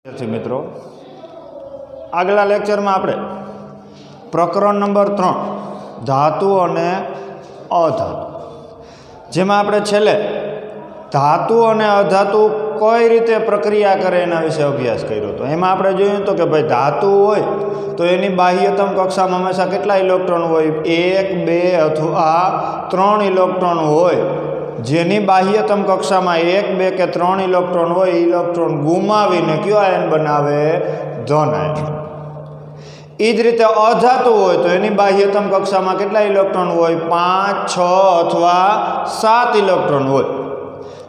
मित्रों आगला लेक्चर में आपणे प्रकरण नंबर 3 धातु अने अधातु जेमां आपणे छेल्ले धातु अने अधातु कई रीते प्रक्रिया करे एना विषे अभ्यास कर्यो तो एमां आपणे जोयुं तो कि भाई धातु होय तो एनी बाह्यतम कक्षामां हमेशा केटला इलेक्ट्रॉन होय 1 2 अथवा 3 इलेक्ट्रॉन होय जेनी बाह्यतम कक्षा में 1 2 के 3 इलेक्ट्रॉन हो इलेक्ट्रॉन गुमावीने क्यों आयन बनावे धन आयन। इज रीते अधातु हो तो एनी बाह्यतम कक्षा में केटला इलेक्ट्रॉन हो 5 6 अथवा 7 इलेक्ट्रॉन हो।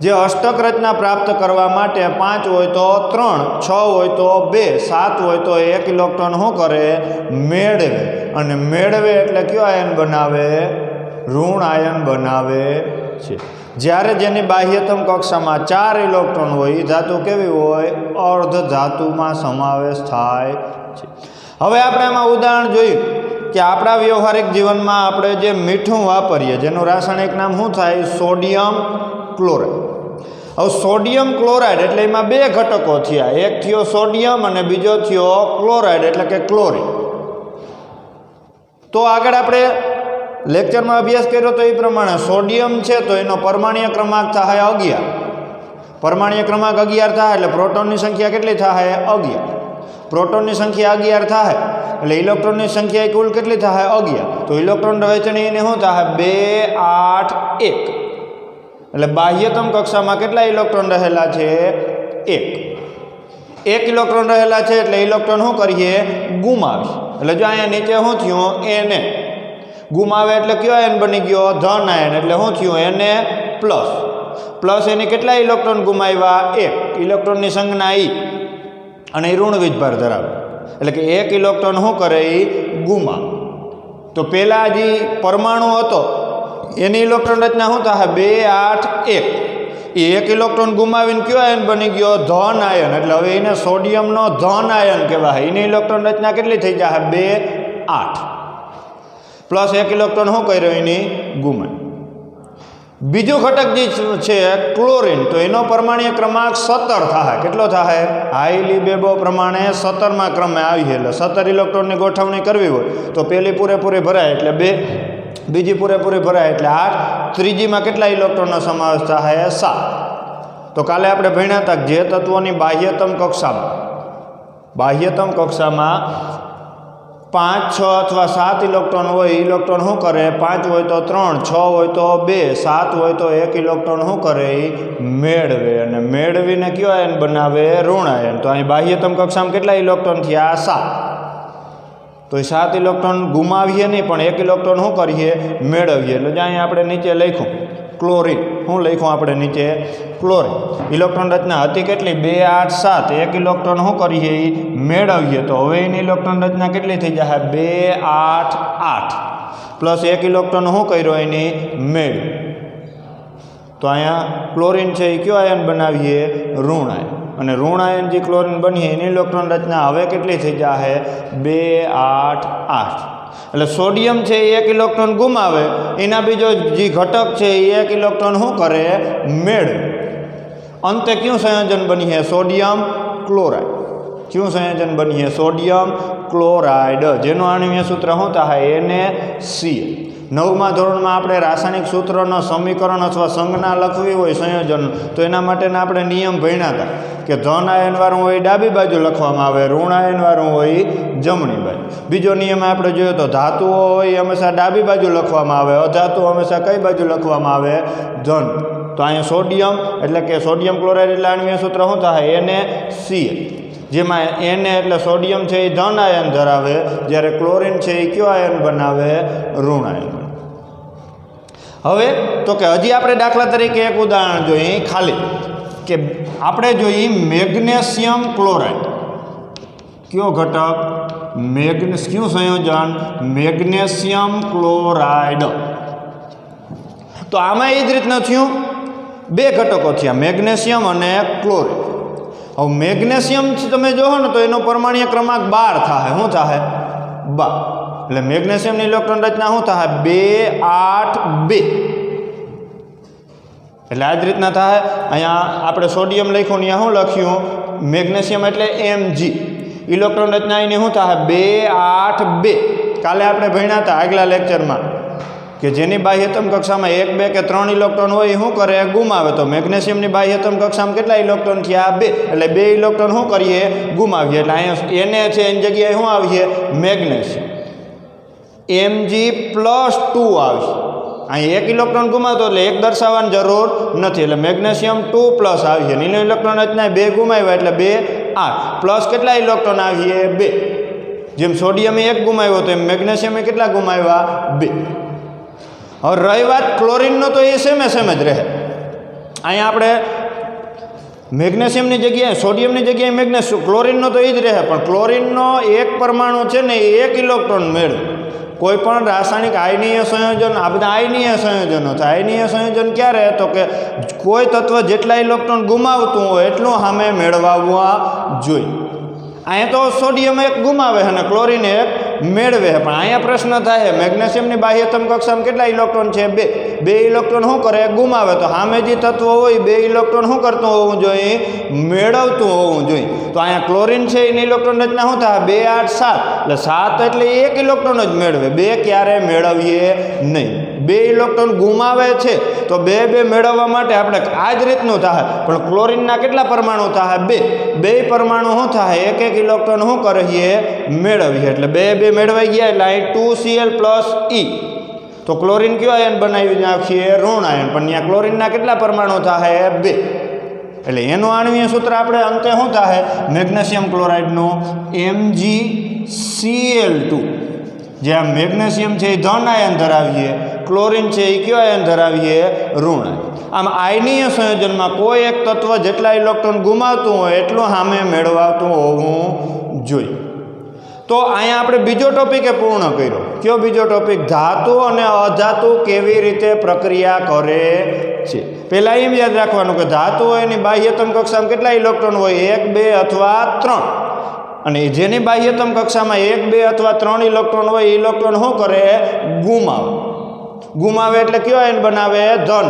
जे अष्टक रचना प्राप्त करवा माटे 5 हो तो 3 6 हो तो 2 7 हो तो 1 इलेक्ट्रॉन हो करे मेळवे अने मेळवे एटले क्यों आयन बनावे ऋण आयन बनावे छे। ज्यारे जेनी बाह्यतम कक्षा में 4 इलेक्ट्रॉन हो धातु केवी होय अर्ध धातु में समावेश थाय छे। हवे आपणे आमां उदाहरण जोयुं कि आपणा व्यवहारिक जीवन में आपणे जे मीठुं वापरीए जेनुं रासायणिक नाम शुं थाय सोडियम क्लोराइड। हवे सोडियम क्लोराइड एटले एमां 2 घटको थया, एक थयो सोडियम अने बीजो थयो क्लोराइड एटले के क्लोरीन। तो आगळ आपणे लेक्चर में अभ्यास कर्यो तो ये प्रमाणे सोडियम है तो एनो परमाणुय क्रमांक थाय 11। परमाणुय क्रमांक 11 थाय एटले प्रोटॉन की संख्या केटली थाय 11। प्रोटॉन की संख्या 11 थाय एटले इलेक्ट्रॉन की संख्या कुल केटली थाय 11। तो इलेक्ट्रॉन वहेंचणी एने शुं थाय 2 8 1 एटले बाह्यतम कक्षा में केटला इलेक्ट्रॉन रहेला छे 1 इलेक्ट्रॉन रहेला छे एटले इलेक्ट्रॉन शुं करीए गुमावी। एटले जो अहींया नीचे शुं थयुं एने गुमावे एटले क्यो आयन बनी गयो धन आयन एटले शुं थयुं एने प्लस प्लस एने केटला इलेक्ट्रॉन गुमाव्या 1 इलेक्ट्रॉन की संज्ञा ई अने ऋण वीजभार धरावे एटले कि 1 इलेक्ट्रॉन शुं करे गुमावे। तो पहेला जे परमाणु हतो एनी इलेक्ट्रॉन रचना शुं थाय 2 8 1 1 इलेक्ट्रॉन गुमावीने क्यो आयन बनी गयो धन आयन एटले हवे एने सोडियमनो धन आयन कहेवाय। एनी इलेक्ट्रॉन रचना केटली थई जाय 2 8 प्लस 1 इलेक्ट्रॉन शुं कर्यो एनी गुमावी। बीजो घटक जे छे क्लोरीन तो एनो परमाणुय क्रमांक 17 थाय। केटलो थाय हाईली बेबो प्रमाणे 17मा क्रमे आवी એટલે 17 इलेक्ट्रॉन ની ગોઠવણી કરવી હોય તો પહેલી પૂરેપૂરી ભરાય એટલે 2 બીજી પૂરેપૂરી ભરાય એટલે 8 ત્રીજીમાં કેટલા ઇલેક્ટ્રોનનો સમાવેશ થાય 7। તો કાલે આપણે ભણ્યા હતા જે તત્વોની બાહ્યતમ કક્ષામાં 5 6 अथवा 7 इलेक्ट्रॉन हो इलेक्ट्रॉन शू करे 5 हो तो 3 6 हो तो 2 7 हो तो 1 इलेक्ट्रॉन शू करे मेळवे अने मेळवीने क्यों आयन बनावे ऋण आयन। तो अहीं बाह्यतम कक्षा में केटला इलेक्ट्रॉन थया 7 तो 7 इलेक्ट्रॉन गुमावीए नहीं पण 1 इलेक्ट्रॉन शू करीए मेळवीए એટલે જ અહીં આપણે નીચે લખ્યું क्लोरीन शू लख्યું આપણે નીચે क्लोरीन। इलेक्ट्रॉन रचना हती केटली 2 8 7 1 इलेक्ट्रॉन शू करीए मेळवीए तो हवे एनी इलेक्ट्रॉन रचना केटली थई जाय 2 8 8 प्लस 1 इलेक्ट्रॉन शू कर्यो एनी मेळ। तो अहींया क्लोरीन छे क्यो आयन बनावीए ऋण आयन अने ऋण आयन जे क्लोरीन बनी एनी इलेक्ट्रॉन रचना हवे केटली थई जाय 2 8 8 એટલે સોડિયમ છે 1 ઇલેક્ટ્રોન ગુમાવે એના બીજો જે ઘટક છે 1 ઇલેક્ટ્રોન શું કરે મેળવે। અંતે ક્યું સંયોજન બની છે સોડિયમ ક્લોરાઇડ। क्यों संयोजन बनी है सोडियम क्लोराइड जेनु आणवीय सूत्र शुं थाय NaCl। 9मा ધોરણમાં આપણે રાસાયણિક सूत्रનો समीकरण अथवा संज्ञा लखवी होय संयोजन तो एना माटेना આપણે नियम भण्या हता कि धन आयनवाळुं होय डाबी बाजू लखवामां आवे ऋण आयनवाळुं होय जमणी बाजू। बीजो नियम આપણે જોયો तो धातुओ होय हमेशा डाबी बाजू लखवामां आवे अधातु हमेशा कई बाजू लखवामां आवे धन। तो अहीं सोडियम एटले के सोडियम क्लोराइड एटले आणवीय सूत्र शुं थाय NaCl जेमां Na एटले सोडियम छे ए धन आयन धरावे ज्यारे क्लोरीन छे ए क्यो आयन बनावे ऋण आयन। हवे तो कि हजी आपणे दाखला तरीके एक उदाहरण जोईए खाली कि आपणे जोईए मेग्नेशियम क्लोराइड क्यो घटक क्यों संयोजन मेग्नेशियम क्लोराइड। तो आमां ए ज रीतना थयुं 2 घटको थया मेग्नेशियम अने क्लोरीन। अब मेग्नेशियम तमे जोहो ने तो एनो परमाणुय क्रमांक 12 थाय शुं थाय 12 એટલે મેગ્નેશિયમની ઇલેક્ટ્રોન રચના શું થાય 2 8 2 એટલે આ જ રીતના થાય. અહીંયા આપણે સોડિયમ લખ્યું ને અહીંયા શું લખ્યું? મેગ્નેશિયમ એટલે Mg. ઇલેક્ટ્રોન રચના એની શું થાય? 2 8 2. કાલે આપણે ભણ્યા હતા આગલા લેક્ચરમાં કે જેની બાહ્યતમ કક્ષામાં 1 2 કે 3 ઇલેક્ટ્રોન હોય એ શું કરે? ગુમાવે. તો મેગ્નેશિયમની બાહ્યતમ કક્ષામાં કેટલા ઇલેક્ટ્રોન થયા? 2. એટલે 2 ઇલેક્ટ્રોન શું કરીએ? ગુમાવીએ. એટલે અહીંયા એને છે એની જગ્યાએ શું આવીએ? મેગ્નેશિયમ. Mg+2 આવશે. અહીં 1 ઇલેક્ટ્રોન ગુમાવતો એટલે 1 દર્શાવવાની જરૂર નથી. એટલે મેગ્નેશિયમ 2+ આવીએ. નીલો ઇલેક્ટ્રોન રચના 2 ગુમાવ્યા એટલે 2 8 પ્લસ કેટલા ઇલેક્ટ્રોન આવીએ? 2. જેમ સોડિયમે 1 ગુમાવ્યો તો એમ મેગ્નેશિયમે કેટલા ગુમાવ્યા? 2. હવે રહી વાત ક્લોરિનનો તો એ સેમ જ રહે. અહીંયા આપણે મેગ્નેશિયમની જગ્યાએ સોડિયમની જગ્યાએ મેગ્નેશિયમ, ક્લોરિનનો તો એ જ રહે. પણ ક્લોરિનનો એક પરમાણુ છે ને એ 1 ઇલેક્ટ્રોન મેળવે. કોઈ પણ રાસાયણિક આયનીય સંયોજન, આ બધા આયનીય સંયોજનો થાય. આયનીય સંયોજન ક્યારે? તો કે કોઈ તત્વ જેટલા ઇલેક્ટ્રોન ગુમાવતું હોય એટલું સામે મેળવવા જોઈએ. અહીંયા તો સોડિયમ 1 ગુમાવે અને ક્લોરિન 1 મેળવે. પણ અહીંયા પ્રશ્ન થાય મેગ્નેશિયમની બાહ્યતમ કક્ષામાં કેટલા ઇલેક્ટ્રોન છે? 2. 2 ઇલેક્ટ્રોન શું કરે? ગુમાવે. તો સામે જે તત્વ હોય 2 ઇલેક્ટ્રોન શું કરતું હોવું જોઈએ? મેળવતું હોવું જોઈએ. તો અહીંયા ક્લોરિન છે એની ઇલેક્ટ્રોન રચના શું થાય? 2 8 7. એટલે 7 એટલે 1 ઇલેક્ટ્રોન જ મેળવે. 2 ક્યારે મેળવીએ નહીં. 2 ઇલેક્ટ્રોન ગુમાવે છે તો 2 મેળવવા માટે આપણે આ જ રીતનું થાય. પણ ક્લોરિનના કેટલા પરમાણુ થાય? 2. 2 પરમાણુ શું થાય? 1 ઇલેક્ટ્રોન શું કરીએ? મેળવીએ. એટલે 2 મેળવાઈ ગયા. એટલે અહીં 2Cl+E. તો ક્લોરિન કયો આયન બનાવી નાખીએ? ઋણ આયન. પણ ત્યાં ક્લોરિનના કેટલા પરમાણુ થાય? 2. એટલે એનું આણ્વીય સૂત્ર આપણે અંતે શું થાય? મેગ્નેશિયમ ક્લોરાઇડનું MgCl2. જે આ મેગ્નેશિયમ છે એ ધન આયન ધરાવીએ, ક્લોરિન છે એ કયો આયન ધરાવીએ? ઋણ આયન. આમ આયનીય સંયોજનમાં કોઈ એક તત્વ જેટલા ઇલેક્ટ્રોન ગુમાવતું હોય એટલું સામે મેળવાતું હોવું જોઈએ. તો અહીંયા આપણે બીજો ટોપિકે પૂર્ણ કર્યો. કયો બીજો ટોપિક? ધાતુ અને અધાતુ કેવી રીતે પ્રક્રિયા કરે છે. પહેલાં એમ યાદ રાખવાનું કે ધાતુ હોય એની બાહ્યતમ કક્ષામાં કેટલા ઇલેક્ટ્રોન હોય? 1 2 અથવા 3. અને જેની બાહ્યતમ કક્ષામાં 1 2 અથવા 3 ઇલેક્ટ્રોન હોય એ ઇલેક્ટ્રોન શું કરે? ગુમાવે. એટલે કયો આયન બનાવે? ધન.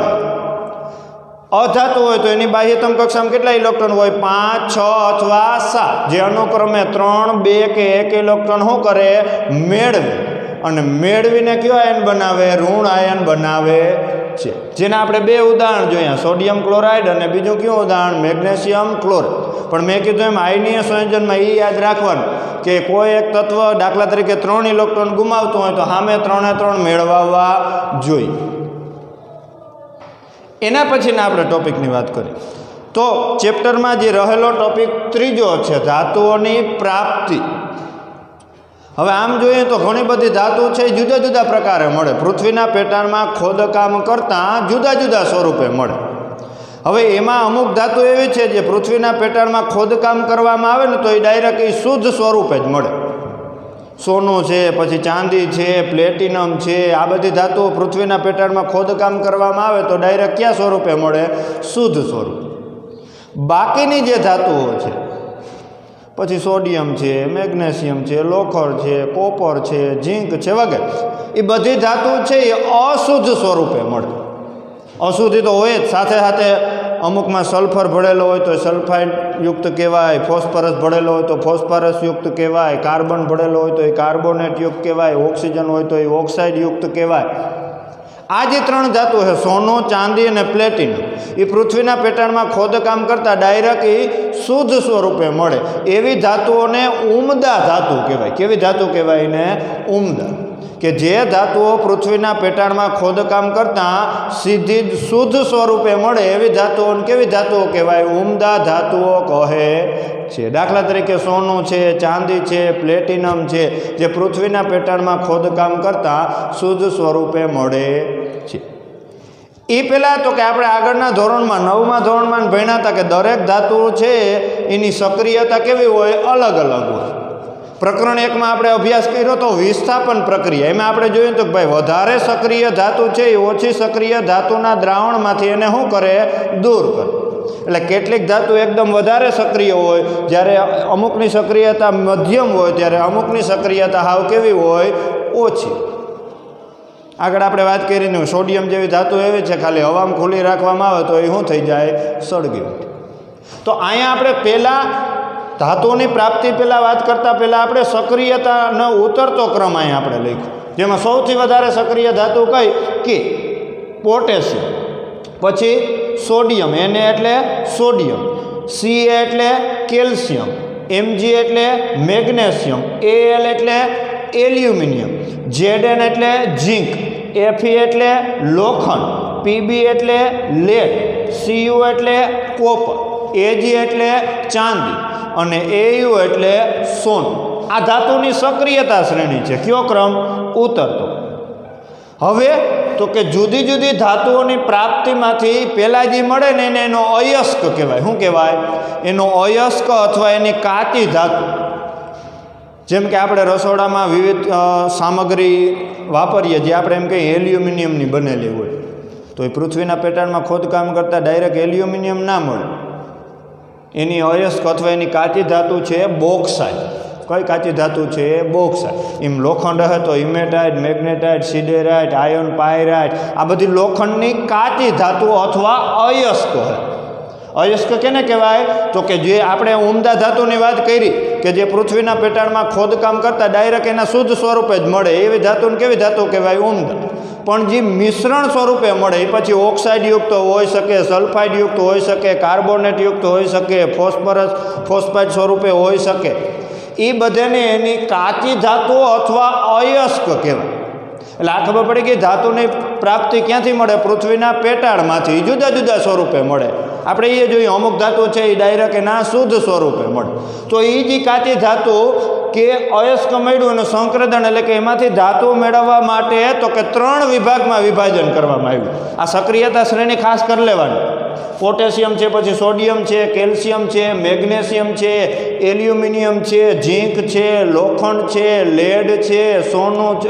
અધાતુ હોય તો એની બાહ્યતમ કક્ષામાં કેટલા ઇલેક્ટ્રોન હોય? 5 6 અથવા 7. જે અનુક્રમે 3 2 કે 1 ઇલેક્ટ્રોન શું કરે? મેળવે. અને મેળવીને કયો આયન બનાવે? ઋણ આયન બનાવે છે. જેના આપણે 2 ઉદાહરણ જોયા, સોડિયમ ક્લોરાઇડ અને બીજું કયું ઉદાહરણ? Magnesium chloride. પણ મેં કીધું એમ આયનીય સંયોજનમાં એ યાદ રાખવાનું કે કોઈ એક તત્વ દાખલા તરીકે 3 ઇલેક્ટ્રોન ગુમાવતું હોય તો સામે 3 3 મેળવવા જોઈએ. એના પછીના આપણે ટોપિકની વાત કરીએ તો ચેપ્ટરમાં જે રહેલો ટોપિક ત્રીજો છે ધાતુઓની પ્રાપ્તિ. હવે આમ જોઈએ તો ઘણી બધી ધાતુ છે જુદા જુદા પ્રકારે મળે. પૃથ્વીના પેટાળમાં ખોદકામ કરતાં જુદા જુદા સ્વરૂપે મળે. હવે એમાં અમુક ધાતુ એવી છે જે પૃથ્વીના પેટાળમાં ખોદકામ કરવામાં આવે ને તો એ ડાયરેક્ટ એ શુદ્ધ સ્વરૂપે જ મળે. સોનું છે, પછી ચાંદી છે, પ્લેટિનમ છે, આ બધી ધાતુઓ પૃથ્વીના પેટાળમાં ખોદકામ કરવામાં આવે તો ડાયરેક્ટ કયા સ્વરૂપે મળે? શુદ્ધ સ્વરૂપ. બાકીની જે ધાતુઓ છે પછી સોડિયમ છે, મેગ્નેશિયમ છે, લોખંડ છે, કોપર છે, ઝીંક છે વગેરે, એ બધી ધાતુ છે એ અશુદ્ધ સ્વરૂપે મળે. અશુદ્ધિ તો હોય જ, સાથે સાથે અમુકમાં સલ્ફર ભળેલો હોય તો સલ્ફાઇડ યુક્ત કહેવાય, ફોસ્ફરસ ભળેલો હોય તો ફોસ્ફરસ યુક્ત કહેવાય, કાર્બન ભળેલો હોય તો એ કાર્બોનેટ યુક્ત કહેવાય, ઓક્સિજન હોય તો એ ઓક્સાઇડ યુક્ત કહેવાય. આ જે 3 ધાતુ છે સોનું, ચાંદી અને પ્લેટિનમ, એ પૃથ્વીના પેટાળમાં ખોદકામ કરતાં ડાયરેક્ટ એ શુદ્ધ સ્વરૂપે મળે. એવી ધાતુઓને ઉમદા ધાતુ કહેવાય. કેવી ધાતુ કહેવાય એને? ઉમદા. કે જે ધાતુઓ પૃથ્વીના પેટાળમાં ખોદકામ કરતાં સીધી જ શુદ્ધ સ્વરૂપે મળે એવી ધાતુઓને કેવી ધાતુઓ કહેવાય? ઉમદા ધાતુઓ કહે છે. દાખલા તરીકે સોનું છે, ચાંદી છે, પ્લેટિનમ છે, જે પૃથ્વીના પેટાળમાં ખોદકામ કરતાં શુદ્ધ સ્વરૂપે મળે છે. એ પહેલાં તો કે આપણે આગળના ધોરણમાં 9મા ધોરણમાં ભણ્યા હતા કે દરેક ધાતુ છે એની સક્રિયતા કેવી હોય? અલગ અલગ હોય. પ્રકરણ 1માં આપણે અભ્યાસ કર્યો તો વિસ્થાપન પ્રક્રિયા. એમાં આપણે જોયું તો કે ભાઈ વધારે સક્રિય ધાતુ છે એ ઓછી સક્રિય ધાતુના દ્રાવણમાંથી એને શું કરે? દૂર કરે. એટલે કેટલીક ધાતુ એકદમ વધારે સક્રિય હોય, જ્યારે અમુકની સક્રિયતા મધ્યમ હોય, ત્યારે અમુકની સક્રિયતા હાવ કેવી હોય? ઓછી. આગળ આપણે વાત કરીને સોડિયમ જેવી ધાતુ એવી છે ખાલી હવામાં ખુલ્લી રાખવામાં આવે તો એ શું થઈ જાય? સળગી ઉઠે. તો અહીંયા આપણે પહેલાં ધાતુની પ્રાપ્તિ પહેલાં વાત કરતાં પહેલાં આપણે સક્રિયતાનો ઉતરતો ક્રમ અહીંયા આપણે લખ્યો, જેમાં સૌથી વધારે સક્રિય ધાતુ કઈ કે પોટેશિયમ, પછી સોડિયમ, એને એટલે સોડિયમ, સી એટલે કેલ્શિયમ, એમજી એટલે મેગ્નેશિયમ, એલ એટલે એલ્યુમિનિયમ, ઝેડએન એટલે ઝીંક, એફઈ એટલે લોખંડ, પીબી એટલે લેડ, સીયુ એટલે કોપર, એજી એટલે ચાંદી અને એયુ એટલે સોનું. આ ધાતુની સક્રિયતા શ્રેણી છે. કયો ક્રમ? ઉતરતો. હવે તો કે જુદી જુદી ધાતુઓની પ્રાપ્તિમાંથી પહેલાં જે મળે ને એને એનો અયસ્ક કહેવાય. શું કહેવાય? એનો અયસ્ક અથવા એની કાચી ધાતુ. જેમ કે આપણે રસોડામાં વિવિધ સામગ્રી વાપરીએ, જે આપણે એમ કહીએ એલ્યુમિનિયમની બનેલી હોય, તો એ પૃથ્વીના પેટાળમાં ખોદકામ કરતાં ડાયરેક્ટ એલ્યુમિનિયમ ના મળે. એની અયસ્ક અથવા એની કાચી ધાતુ છે બોક્સાઇટ. કઈ કાચી ધાતુ છે? બોક્સાઇટ. એમ લોખંડ હે તો હિમેટાઇટ, મેગ્નેટાઇટ, સિડેરાઇટ, આયર્ન પાયરાઇટ, આ બધી લોખંડની કાચી ધાતુ અથવા અયસ્ક હે. અયસ્ક કેને કહેવાય? તો કે જે આપણે ઉમદા ધાતુની વાત કરી કે જે પૃથ્વીના પેટાળમાં ખોદકામ કરતાં ડાયરેક્ટ એના શુદ્ધ સ્વરૂપે જ મળે, એવી ધાતુને કેવી ધાતુ કહેવાય? ઉમદા. પણ જે મિશ્રણ સ્વરૂપે મળે એ પછી ઓક્સાઇડયુક્ત હોઈ શકે, સલ્ફાઇડયુક્ત હોઈ શકે, કાર્બોનેટયુક્ત હોઈ શકે, ફોસ્ફાઇડ સ્વરૂપે હોઈ શકે, એ બધાને એની કાચી ધાતુ અથવા અયસ્ક કહેવાય. એટલે આ ખબર પડી કે ધાતુની પ્રાપ્તિ ક્યાંથી મળે? પૃથ્વીના પેટાળમાંથી જુદા જુદા સ્વરૂપે મળે. આપણે એ જોઈએ અમુક ધાતુ છે એ ડાયરેક્ટ એના શુદ્ધ સ્વરૂપે મળે. તો એ જે કાચી ધાતુ કે અયસ્ક મળ્યું એનું સંક્રદન, એટલે કે એમાંથી ધાતુ મેળવવા માટે તો કે 3 વિભાગમાં વિભાજન કરવામાં આવ્યું. આ સક્રિયતા શ્રેણી ખાસ કરી લેવાની. પોટેશિયમ છે, પછી સોડિયમ છે, કેલ્શિયમ છે, મેગ્નેશિયમ છે, એલ્યુમિનિયમ છે, ઝીંક છે, લોખંડ છે, લેડ છે, સોનું છે,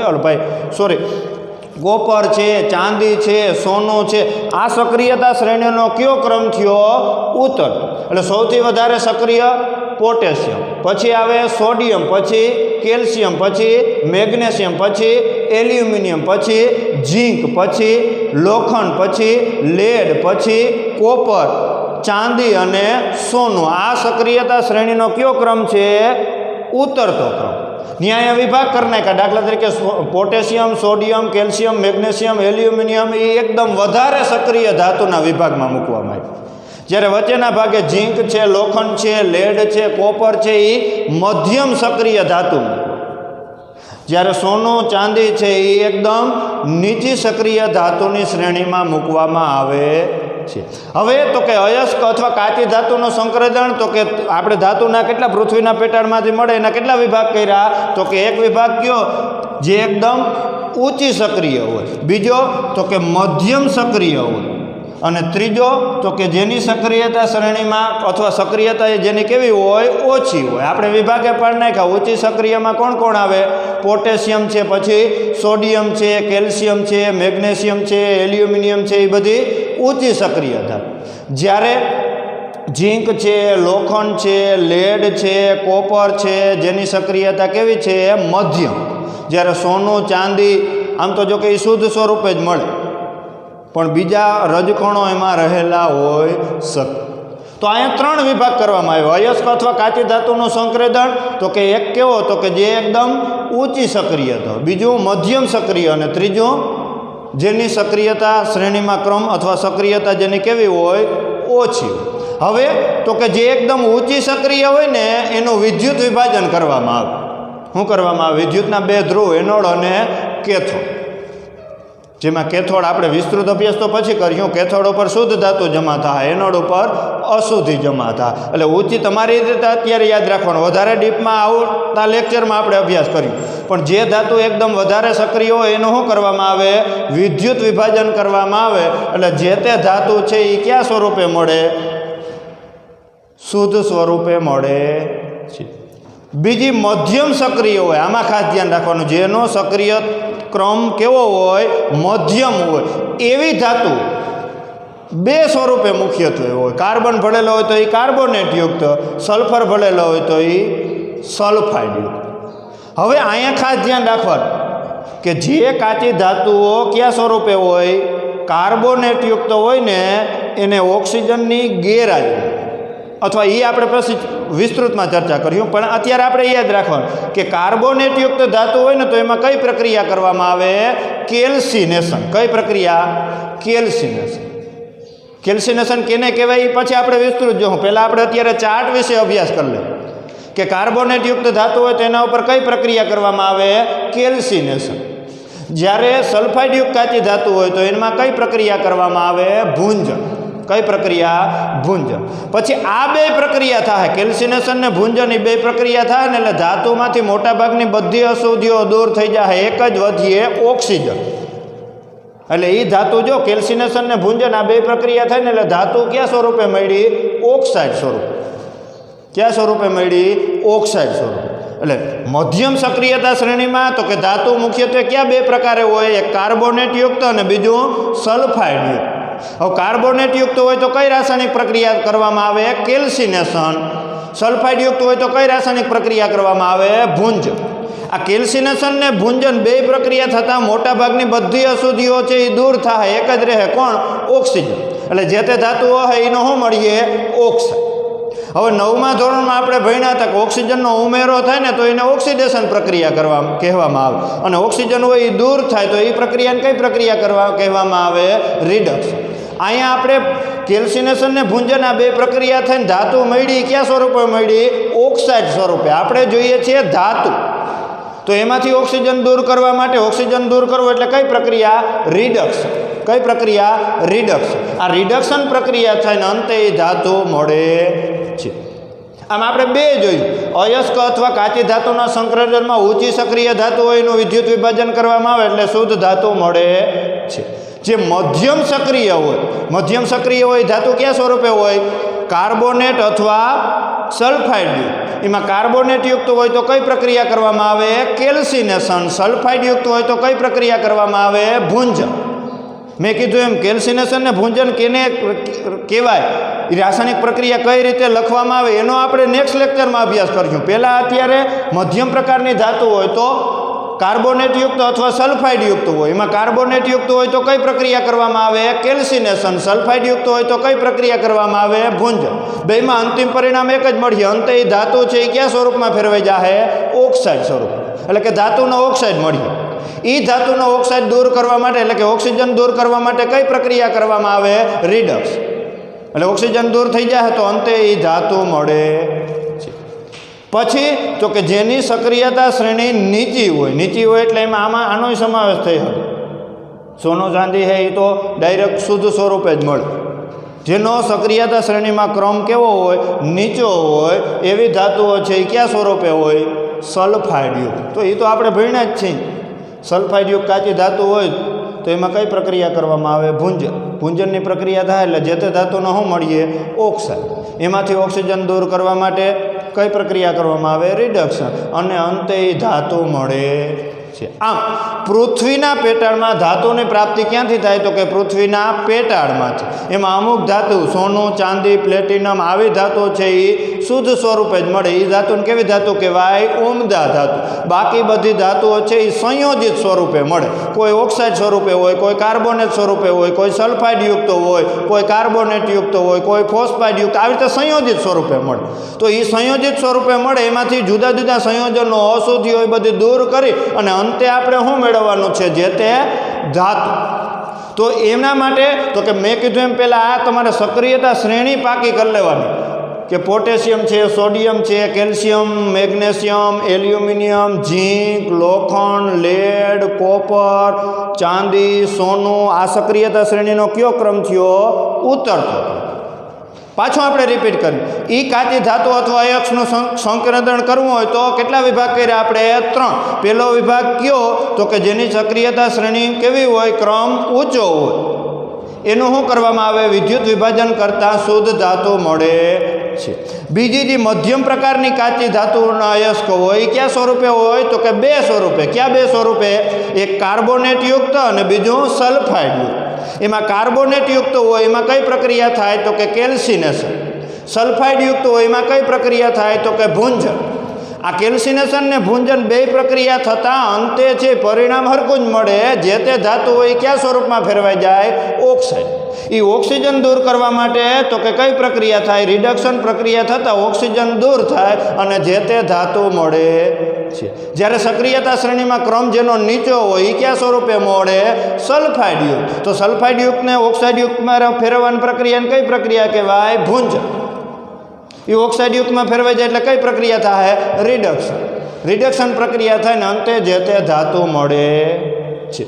કોપર છે, ચાંદી છે, સોનું છે. આ સક્રિયતા શ્રેણીનો કયો ક્રમ થયો? ઉત્તર. એટલે સૌથી વધારે સક્રિય પોટેશિયમ, પછી આવે સોડિયમ, પછી કેલ્શિયમ, પછી મેગ્નેશિયમ, પછી એલ્યુમિનિયમ, પછી ઝીંક, પછી લોખંડ, પછી લેડ, પછી કોપર, ચાંદી અને સોનું. આ સક્રિયતા શ્રેણીનો કયો ક્રમ છે? ઉતરતો ક્રમ. ન્યાય વિભાગ કરી નાખ્યા. દાખલા તરીકે potassium, sodium, calcium, magnesium, aluminium એ એકદમ વધારે સક્રિય ધાતુના વિભાગમાં મૂકવામાં આવ્યા. જ્યારે વચ્ચેના ભાગે ઝીંક છે, લોખંડ છે, લેડ છે, કોપર છે એ મધ્યમ સક્રિય ધાતુ. જ્યારે સોનું, ચાંદી છે એ એકદમ નીચી સક્રિય ધાતુની શ્રેણીમાં મૂકવામાં આવે છે. હવે તો કે અયસ્ક અથવા કાચી ધાતુનું સંક્રદન, તો કે આપણે ધાતુના કેટલા પૃથ્વીના પેટાળમાંથી મળે એના કેટલા વિભાગ કર્યા? તો કે એક વિભાગ કયો? જે એકદમ ઊંચી સક્રિય હોય, બીજો તો કે મધ્યમ સક્રિય હોય, અને ત્રીજો તો કે જેની સક્રિયતા શ્રેણીમાં અથવા સક્રિયતા જેની કેવી હોય? ઓછી હોય. આપણે વિભાગે પાડી નાખ્યા. ઊંચી સક્રિયમાં કોણ કોણ આવે? પોટેશિયમ છે, પછી સોડિયમ છે, કેલ્શિયમ છે, મેગ્નેશિયમ છે, એલ્યુમિનિયમ છે, એ બધી ઊંચી સક્રિયતા. જ્યારે ઝીંક છે, લોખંડ છે, લેડ છે, કોપર છે, જેની સક્રિયતા કેવી છે? મધ્યમ. જ્યારે સોનું, ચાંદી આમ તો જો કે એ શુદ્ધ સ્વરૂપે જ મળે, પણ બીજા રજકણો એમાં રહેલા હોય શકે. તો અહીંયા 3 વિભાગ કરવામાં આવ્યો. અયસ્ક અથવા કાચી ધાતુનું સંક્રદન, તો કે એક કેવો? તો કે જે એકદમ ઊંચી સક્રિયતા, બીજું મધ્યમ સક્રિય, અને ત્રીજું જેની સક્રિયતા શ્રેણીમાં ક્રમ અથવા સક્રિયતા જેની કેવી હોય? ઓછી. હવે તો કે જે એકદમ ઊંચી સક્રિય હોય ને એનું વિદ્યુત વિભાજન કરવામાં આવે. શું કરવામાં આવે? વિદ્યુતના 2 ધ્રુવ, એનોડ અને કેથોડ. જેમાં કેથોડ આપણે વિસ્તૃત અભ્યાસ તો પછી કર્યો. કેથોડ ઉપર શુદ્ધ ધાતુ જમા થાય, એનોડ ઉપર અશુદ્ધિ જમા થાય. એટલે ઊંચી તમારી રીતે અત્યારે યાદ રાખવાનું. વધારે ડીપમાં આવતા લેક્ચરમાં આપણે અભ્યાસ કર્યો. પણ જે ધાતુ એકદમ વધારે સક્રિય હોય એનું શું કરવામાં આવે? વિદ્યુત વિભાજન કરવામાં આવે. એટલે જે તે ધાતુ છે એ કયા સ્વરૂપે મળે? શુદ્ધ સ્વરૂપે મળે છે. બીજી મધ્યમ સક્રિય હોય. આમાં ખાસ ધ્યાન રાખવાનું. જેનો સક્રિય ક્રમ કેવો હોય? મધ્યમ હોય. એવી ધાતુ 2 સ્વરૂપે મુખ્યત્વે હોય. કાર્બન ભળેલો હોય તો એ કાર્બોનેટયુક્ત, સલ્ફર ભળેલો હોય તો એ સલ્ફાઇડયુક્ત. હવે અહીંયા ખાસ ધ્યાન રાખવાનું કે જે કાચી ધાતુઓ કયા સ્વરૂપે હોય, કાર્બોનેટયુક્ત હોય ને એને ઓક્સિજનની ગેરહાજરી, અથવા એ આપણે પછી વિસ્તૃતમાં ચર્ચા કર્યું, પણ અત્યારે આપણે યાદ રાખવાનું કે કાર્બોનેટયુક્ત ધાતુ હોય ને તો એમાં કઈ પ્રક્રિયા કરવામાં આવે? કેલ્સિનેશન. કઈ પ્રક્રિયા? કેલ્સિનેશન. કેલ્સિનેશન કેને કહેવાય એ પછી આપણે વિસ્તૃત જોવું. પહેલાં આપણે અત્યારે ચાર્ટ વિશે અભ્યાસ કરી લઈએ કે કાર્બોનેટયુક્ત ધાતુ હોય તો એના ઉપર કઈ પ્રક્રિયા કરવામાં આવે? કેલ્સિનેશન. જ્યારે સલ્ફાઇડયુક્ત કાચી ધાતુ હોય તો એમાં કઈ પ્રક્રિયા કરવામાં આવે? ભૂંજન. કઈ પ્રક્રિયા? ભૂંજન. પછી આ બે પ્રક્રિયા થાય, કેલ્સિનેશન ને ભૂંજન, એ બે પ્રક્રિયા થાય ને એટલે ધાતુમાંથી મોટાભાગની બધી અશુદ્ધિઓ દૂર થઈ જાય, એક જ વધીએ ઓક્સિજન. એટલે એ ધાતુ જો કેલ્સિનેશન ને ભૂંજન આ બે પ્રક્રિયા થાય ને એટલે ધાતુ કયા સ્વરૂપે મળી? ઓક્સાઇડ સ્વરૂપે. કયા સ્વરૂપે મળી? ઓક્સાઇડ સ્વરૂપે. એટલે મધ્યમ સક્રિયતા શ્રેણીમાં તો કે ધાતુ મુખ્યત્વે કયા બે પ્રકારે હોય? એક કાર્બોનેટયુક્ત અને બીજું સલ્ફાઇડયુક્ત. હવે કાર્બોનેટયુક્ત હોય તો કઈ રાસાયણિક પ્રક્રિયા કરવામાં આવે? કેલ્સિનેશન. સલ્ફાઇડયુક્ત હોય તો કઈ રાસાયણિક પ્રક્રિયા કરવામાં આવે? ભૂંજન. આ કેલ્સિનેશન ને ભૂંજન બે પ્રક્રિયા થતાં મોટાભાગની બધી અશુદ્ધિઓ છે એ દૂર થાય, એક જ રહે કોણ? ઓક્સિજન. એટલે જે તે ધાતુઓ હોય એનો શું મળીએ? ઓક્સાઇડ. હવે 9મા ધોરણમાં આપણે ભણ્યા હતા કે ઓક્સિજનનો ઉમેરો થાય ને તો એને ઓક્સિડેશન પ્રક્રિયા કહેવામાં આવે, અને ઓક્સિજન હોય એ દૂર થાય તો એ પ્રક્રિયાને કઈ પ્રક્રિયા કહેવામાં આવે? રિડક્શન. અહીંયા આપણે કેલ્સિનેશન ને ભૂંજન આ બે પ્રક્રિયા થઈને ધાતુ મળી, કયા સ્વરૂપે મળી? ઓક્સાઇડ સ્વરૂપે. આપણે જોઈએ છીએ ધાતુ, તો એમાંથી ઓક્સિજન દૂર કરવા માટે ઓક્સિજન દૂર કરવું એટલે કઈ પ્રક્રિયા? રિડક્શન. કઈ પ્રક્રિયા? રિડક્શન. આ રિડક્શન પ્રક્રિયા થઈને અંતે એ ધાતુ મળે છે. આમ આપણે બે જોયું, અયસ્ક અથવા કાચી ધાતુના સંક્રમણમાં ઊંચી સક્રિય ધાતુ હોય એનું વિદ્યુત વિભાજન કરવામાં આવે એટલે શુદ્ધ ધાતુ મળે છે. જે મધ્યમ સક્રિય હોય ધાતુ કયા સ્વરૂપે હોય? કાર્બોનેટ અથવા સલ્ફાઇડયુક્ત. એમાં કાર્બોનેટયુક્ત હોય તો કઈ પ્રક્રિયા કરવામાં આવે? કેલ્સિનેશન. સલ્ફાઇડયુક્ત હોય તો કઈ પ્રક્રિયા કરવામાં આવે? ભૂંજન. મેં કીધું એમ કેલ્સિનેશન ને ભૂંજન કેને કહેવાય, એ રાસાયણિક પ્રક્રિયા કઈ રીતે લખવામાં આવે એનો આપણે નેક્સ્ટ લેક્ચરમાં અભ્યાસ કરીશું. પહેલાં અત્યારે મધ્યમ પ્રકારની ધાતુ હોય તો કાર્બોનેટયુક્ત અથવા સલ્ફાઇડયુક્ત હોય, એમાં કાર્બોનેટયુક્ત હોય તો કઈ પ્રક્રિયા કરવામાં આવે? કેલ્સિનેશન. સલ્ફાઇડયુક્ત હોય તો કઈ પ્રક્રિયા કરવામાં આવે? ભૂંજન. બેમાં અંતિમ પરિણામ એક જ મળીએ, અંતે એ ધાતુ છે એ કયા સ્વરૂપમાં ફેરવાઈ જાય? ઓક્સાઇડ સ્વરૂપ. એટલે કે ધાતુનો ઓક્સાઇડ મળીએ. એ ધાતુનો ઓક્સાઇડ દૂર કરવા માટે એટલે કે ઓક્સિજન દૂર કરવા માટે કઈ પ્રક્રિયા કરવામાં આવે? રિડક્સ. એટલે ઓક્સિજન દૂર થઈ જાય તો અંતે એ ધાતુ મળે છે. પછી તો કે જેની સક્રિયતા શ્રેણી નીચી હોય એટલે એમાં આનો સમાવેશ થઈ શકે. સોનું ચાંદી છે એ તો ડાયરેક્ટ શુદ્ધ સ્વરૂપે જ મળે. જેનો સક્રિયતા શ્રેણીમાં ક્રમ કેવો હોય? નીચો હોય એવી ધાતુઓ છે એ કયા સ્વરૂપે હોય? સલ્ફાઇડયુક્ત. તો એ તો આપણે ભણ્યા જ છીએ. સલ્ફાઇડયુક્ત કાચી ધાતુ હોય તો એમાં કઈ પ્રક્રિયા કરવામાં આવે? ભૂંજન. ભૂંજનની પ્રક્રિયા થાય એટલે જે તે ધાતુનો શું મળીએ? ઓક્સાઇડ. એમાંથી ઓક્સિજન દૂર કરવા માટે કઈ પ્રક્રિયા કરવામાં આવે? રિડક્શન. અને અંતે એ ધાતુ મળે છે. આમ પૃથ્વીના પેટાળમાં ધાતુની પ્રાપ્તિ ક્યાંથી થાય? તો કે પૃથ્વીના પેટાળમાંથી. એમાં અમુક ધાતુ સોનું, ચાંદી, પ્લેટિનમ આવી ધાતુ છે એ શુદ્ધ સ્વરૂપે જ મળે. એ ધાતુને કેવી ધાતુ કહેવાય? ઉમદા ધાતુ. બાકી બધી ધાતુઓ છે એ સંયોજિત સ્વરૂપે મળે. કોઈ ઓક્સાઇડ સ્વરૂપે હોય, કોઈ કાર્બોનેટ સ્વરૂપે હોય, કોઈ સલ્ફાઇડયુક્ત હોય, કોઈ કાર્બોનેટયુક્ત હોય, કોઈ ફોસ્ફાઇડયુક્ત, આવી રીતે સંયોજિત સ્વરૂપે મળે. તો એ સંયોજિત સ્વરૂપે મળે એમાંથી જુદા જુદા સંયોજનો અશુદ્ધિઓ એ બધી દૂર કરી અને અંતે આપણે શું મેળવવાનું છે? જે તે ધાતુ. તો એના માટે તો કે મેં કીધું એમ પહેલાં આ તમારે સક્રિયતા શ્રેણી પાકી કરી લેવાની કે પોટેશિયમ છે, સોડિયમ છે, કેલ્શિયમ, મેગ્નેશિયમ, એલ્યુમિનિયમ, ઝીંક, લોખંડ, લેડ, કોપર, ચાંદી, સોનું, આ સક્રિયતા શ્રેણીનો કયો ક્રમ થયો? ઉતરતો. પાછું આપણે રિપીટ કરીએ. એ કાચી ધાતુ અથવા અયસ્કનું સંકેન્દ્રણ કરવું હોય તો કેટલા વિભાગ કર્યા આપણે? 3. પહેલો વિભાગ કયો? તો કે જેની સક્રિયતા શ્રેણી કેવી હોય? ક્રમ ઊંચો હોય. એનું શું કરવામાં આવે? વિદ્યુત વિભાજન કરતાં શુદ્ધ ધાતુ મળે છે. બીજી જે મધ્યમ પ્રકારની કાચી ધાતુના અયસ્ક હોય એ કયા સ્વરૂપે હોય? તો કે બે સ્વરૂપે. કયા બે સ્વરૂપે? એક કાર્બોનેટયુક્ત અને બીજું સલ્ફાઇડયુક્ત. એમાં કાર્બોનેટયુક્ત હોય એમાં કઈ પ્રક્રિયા થાય? તો કે કેલ્સિનેશન. સલ્ફાઇડયુક્ત હોય એમાં કઈ પ્રક્રિયા થાય? તો કે ભૂંજન. આ કેલ્સિનેશન ને ભૂંજન બે પ્રક્રિયા થતાં અંતે છે પરિણામ હરખું જ મળે. જે તે ધાતુ હોય કયા સ્વરૂપમાં ફેરવાઈ જાય? ઓક્સાઇડ. એ ઓક્સિજન દૂર કરવા માટે તો કે કઈ પ્રક્રિયા થાય? રિડક્શન પ્રક્રિયા થતાં ઓક્સિજન દૂર થાય અને જે તે ધાતુ મળે છે. જ્યારે સક્રિયતા શ્રેણીમાં ક્રમ જેનો નીચો હોય એ કયા સ્વરૂપે મળે? સલ્ફાઇડ યુક્ત. તો સલ્ફાઇડ યુક્તને ઓક્સાઇડ યુક્તમાં ફેરવવાની પ્રક્રિયાને કઈ પ્રક્રિયા કહેવાય? ભૂંજન. એ ઓક્સાઇડ યુક્તમાં ફેરવાઈ જાય એટલે કઈ પ્રક્રિયા થાય? રિડક્શન. રિડક્શન પ્રક્રિયા થાય ને અંતે જે તે ધાતુ મળે છે.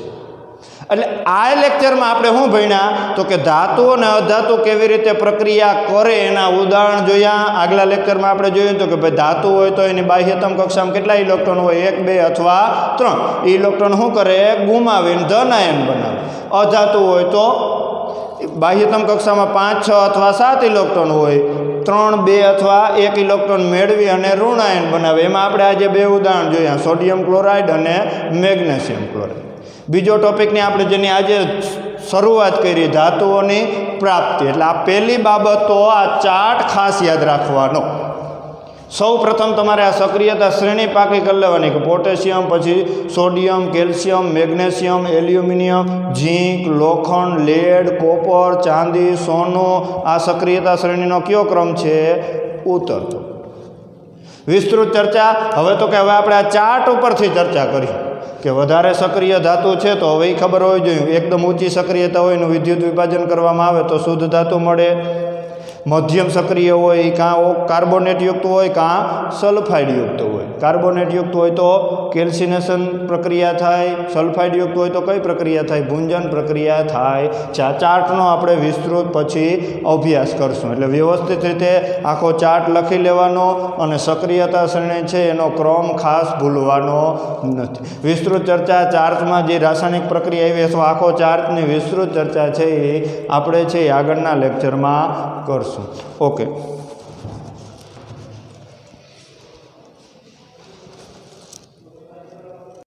એટલે આ લેક્ચરમાં આપણે શું ભણ્યા? તો કે ધાતુ અને અધાતુ કેવી રીતે પ્રક્રિયા કરે એના ઉદાહરણ જોયા. આગલા લેક્ચરમાં આપણે જોયું તો કે ભાઈ ધાતુ હોય તો એની બાહ્યતમ કક્ષામાં કેટલા ઇલેક્ટ્રોન હોય? 1, 2 અથવા 3. એ ઇલેક્ટ્રોન શું કરે? ગુમાવીને ધન આયન બનાવે. અધાતુ હોય તો બાહ્યતમ કક્ષામાં 5, 6 અથવા 7 ઇલેક્ટ્રોન હોય. 3, 2 અથવા 1 ઇલેક્ટ્રોન મેળવી અને ઋણ આયન બનાવે. એમાં આપણે આજે 2 ઉદાહરણ જોયા, સોડિયમ ક્લોરાઇડ અને મેગ્નેશિયમ ક્લોરાઇડ. બીજો ટોપિકની આપણે જેની આજે શરૂઆત કરી, ધાતુઓની પ્રાપ્તિ. એટલે આ પહેલી બાબત તો આ ચાર્ટ ખાસ યાદ રાખવાનો. સૌ પ્રથમ તમારે આ સક્રિયતા શ્રેણી પાકી કરી લેવાની કે પોટેશિયમ, પછી સોડિયમ, કેલ્શિયમ, મેગ્નેશિયમ, એલ્યુમિનિયમ, ઝીંક, લોખંડ, લેડ, કોપર, ચાંદી, સોનું. આ સક્રિયતા શ્રેણીનો કયો ક્રમ છે? ઉતરતો. વિસ્તૃત ચર્ચા. હવે તો કે હવે આપણે આ ચાર્ટ ઉપરથી ચર્ચા કરી કે વધારે સક્રિય ધાતુ છે તો હવે એ ખબર હોવી જોઈએ. એકદમ ઊંચી સક્રિયતા હોય એનું વિદ્યુત વિભાજન કરવામાં આવે તો શુદ્ધ ધાતુ મળે. મધ્યમ સક્રિય હોય કાં કાર્બોનેટયુક્ત હોય કાં સલ્ફાઇડયુક્ત હોય. કાર્બોનેટયુક્ત હોય તો કેલ્સિનેશન પ્રક્રિયા થાય, સલ્ફાઇડયુક્ત હોય તો કઈ પ્રક્રિયા થાય? ભૂંજન પ્રક્રિયા થાય. ચાર્ટનો આપણે વિસ્તૃત પછી અભ્યાસ કરશું. એટલે વ્યવસ્થિત રીતે આખો ચાર્ટ લખી લેવાનો અને સક્રિયતા શ્રેણી છે એનો ક્રમ ખાસ ભૂલવાનો નથી. વિસ્તૃત ચર્ચા ચાર્ટમાં જે રાસાયણિક પ્રક્રિયા આવી અથવા આખો ચાર્ટની વિસ્તૃત ચર્ચા છે એ આપણે છે આગળના લેક્ચરમાં કરશું. ઓકે.